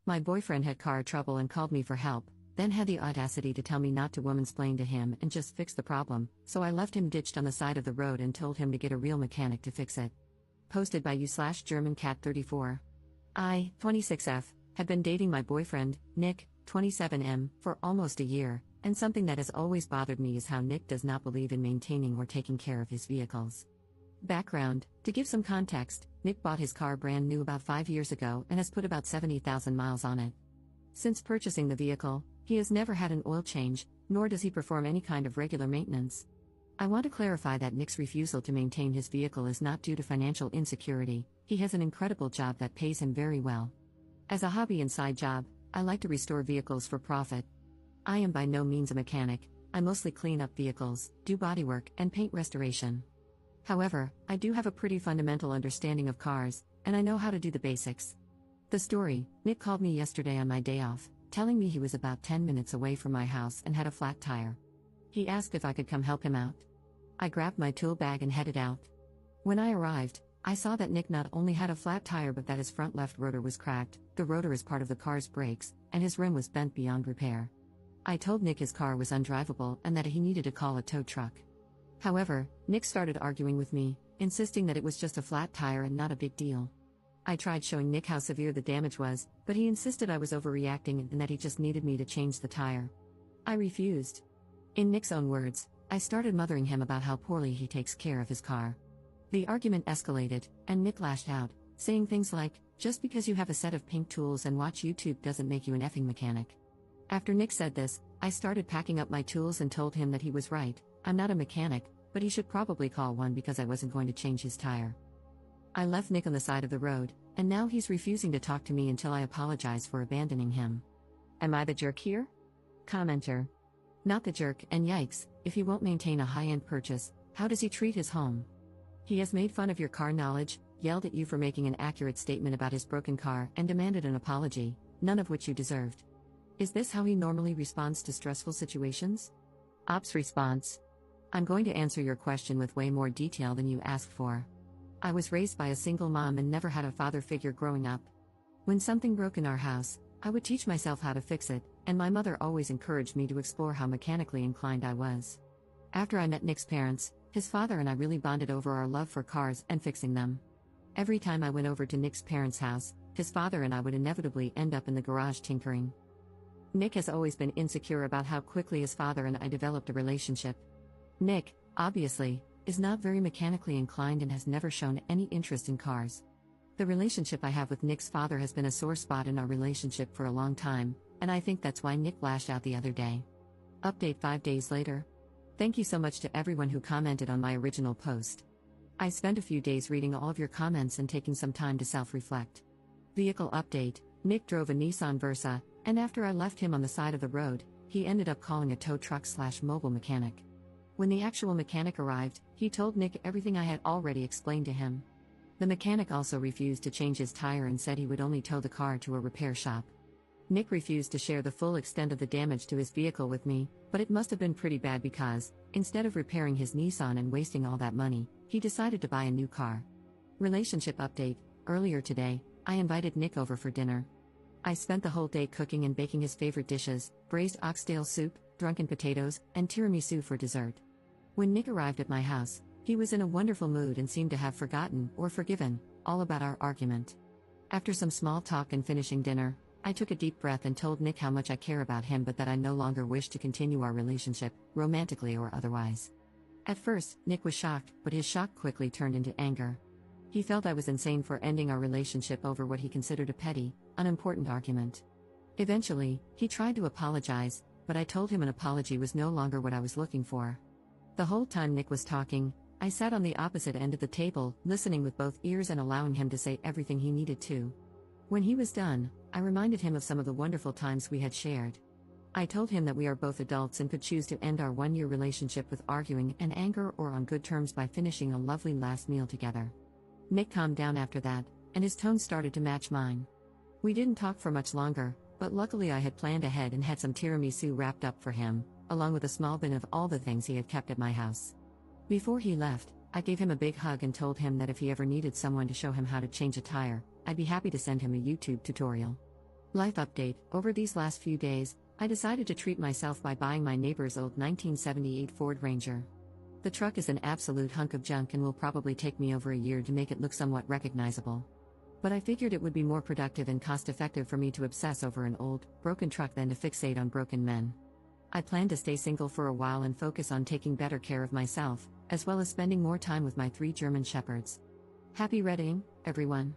My boyfriend had car trouble and called me for help, then had the audacity to tell me not to womansplain to him and just fix the problem, so I left him ditched on the side of the road and told him to get a real mechanic to fix it. Posted by you/GermanCat34. I, 26F, had been dating my boyfriend, Nick, 27M, for almost a year, and something that has always bothered me is how Nick does not believe in maintaining or taking care of his vehicles. Background: to give some context, Nick bought his car brand new about 5 years ago and has put about 70,000 miles on it. Since purchasing the vehicle, he has never had an oil change, nor does he perform any kind of regular maintenance. I want to clarify that Nick's refusal to maintain his vehicle is not due to financial insecurity. He has an incredible job that pays him very well. As a hobby and side job, I like to restore vehicles for profit. I am by no means a mechanic. I mostly clean up vehicles, do bodywork, and paint restoration. However, I do have a pretty fundamental understanding of cars, and I know how to do the basics. The story: Nick called me yesterday on my day off, telling me he was about 10 minutes away from my house and had a flat tire. He asked if I could come help him out. I grabbed my tool bag and headed out. When I arrived, I saw that Nick not only had a flat tire but that his front left rotor was cracked, the rotor is part of the car's brakes, and his rim was bent beyond repair. I told Nick his car was undrivable and that he needed to call a tow truck. However, Nick started arguing with me, insisting that it was just a flat tire and not a big deal. I tried showing Nick how severe the damage was, but he insisted I was overreacting and that he just needed me to change the tire. I refused. In Nick's own words, I started mothering him about how poorly he takes care of his car. The argument escalated, and Nick lashed out, saying things like, "Just because you have a set of pink tools and watch YouTube doesn't make you an effing mechanic." After Nick said this, I started packing up my tools and told him that he was right. I'm not a mechanic, but he should probably call one because I wasn't going to change his tire. I left Nick on the side of the road, and now he's refusing to talk to me until I apologize for abandoning him. Am I the jerk here? Commenter: not the jerk, and yikes, if he won't maintain a high-end purchase, how does he treat his home? He has made fun of your car knowledge, yelled at you for making an accurate statement about his broken car, and demanded an apology, none of which you deserved. Is this how he normally responds to stressful situations? Ops response: I'm going to answer your question with way more detail than you asked for. I was raised by a single mom and never had a father figure growing up. When something broke in our house, I would teach myself how to fix it, and my mother always encouraged me to explore how mechanically inclined I was. After I met Nick's parents, his father and I really bonded over our love for cars and fixing them. Every time I went over to Nick's parents' house, his father and I would inevitably end up in the garage tinkering. Nick has always been insecure about how quickly his father and I developed a relationship. Nick, obviously, is not very mechanically inclined and has never shown any interest in cars. The relationship I have with Nick's father has been a sore spot in our relationship for a long time, and I think that's why Nick lashed out the other day. Update 5 days later. Thank you so much to everyone who commented on my original post. I spent a few days reading all of your comments and taking some time to self-reflect. Vehicle update: Nick drove a Nissan Versa, and after I left him on the side of the road, he ended up calling a tow truck/mobile mechanic. When the actual mechanic arrived, he told Nick everything I had already explained to him. The mechanic also refused to change his tire and said he would only tow the car to a repair shop. Nick refused to share the full extent of the damage to his vehicle with me, but it must have been pretty bad because, instead of repairing his Nissan and wasting all that money, he decided to buy a new car. Relationship update: earlier today, I invited Nick over for dinner. I spent the whole day cooking and baking his favorite dishes: braised oxtail soup, drunken potatoes, and tiramisu for dessert. When Nick arrived at my house, he was in a wonderful mood and seemed to have forgotten, or forgiven, all about our argument. After some small talk and finishing dinner, I took a deep breath and told Nick how much I care about him but that I no longer wish to continue our relationship, romantically or otherwise. At first, Nick was shocked, but his shock quickly turned into anger. He felt I was insane for ending our relationship over what he considered a petty, unimportant argument. Eventually, he tried to apologize, but I told him an apology was no longer what I was looking for. The whole time Nick was talking, I sat on the opposite end of the table, listening with both ears and allowing him to say everything he needed to. When he was done, I reminded him of some of the wonderful times we had shared. I told him that we are both adults and could choose to end our one-year relationship with arguing and anger or on good terms by finishing a lovely last meal together. Nick calmed down after that, and his tone started to match mine. We didn't talk for much longer, but luckily I had planned ahead and had some tiramisu wrapped up for him, along with a small bin of all the things he had kept at my house. Before he left, I gave him a big hug and told him that if he ever needed someone to show him how to change a tire, I'd be happy to send him a YouTube tutorial. Life update. Over these last few days, I decided to treat myself by buying my neighbor's old 1978 Ford Ranger. The truck is an absolute hunk of junk and will probably take me over a year to make it look somewhat recognizable. But I figured it would be more productive and cost-effective for me to obsess over an old, broken truck than to fixate on broken men. I plan to stay single for a while and focus on taking better care of myself, as well as spending more time with my 3 German shepherds. Happy reading, everyone!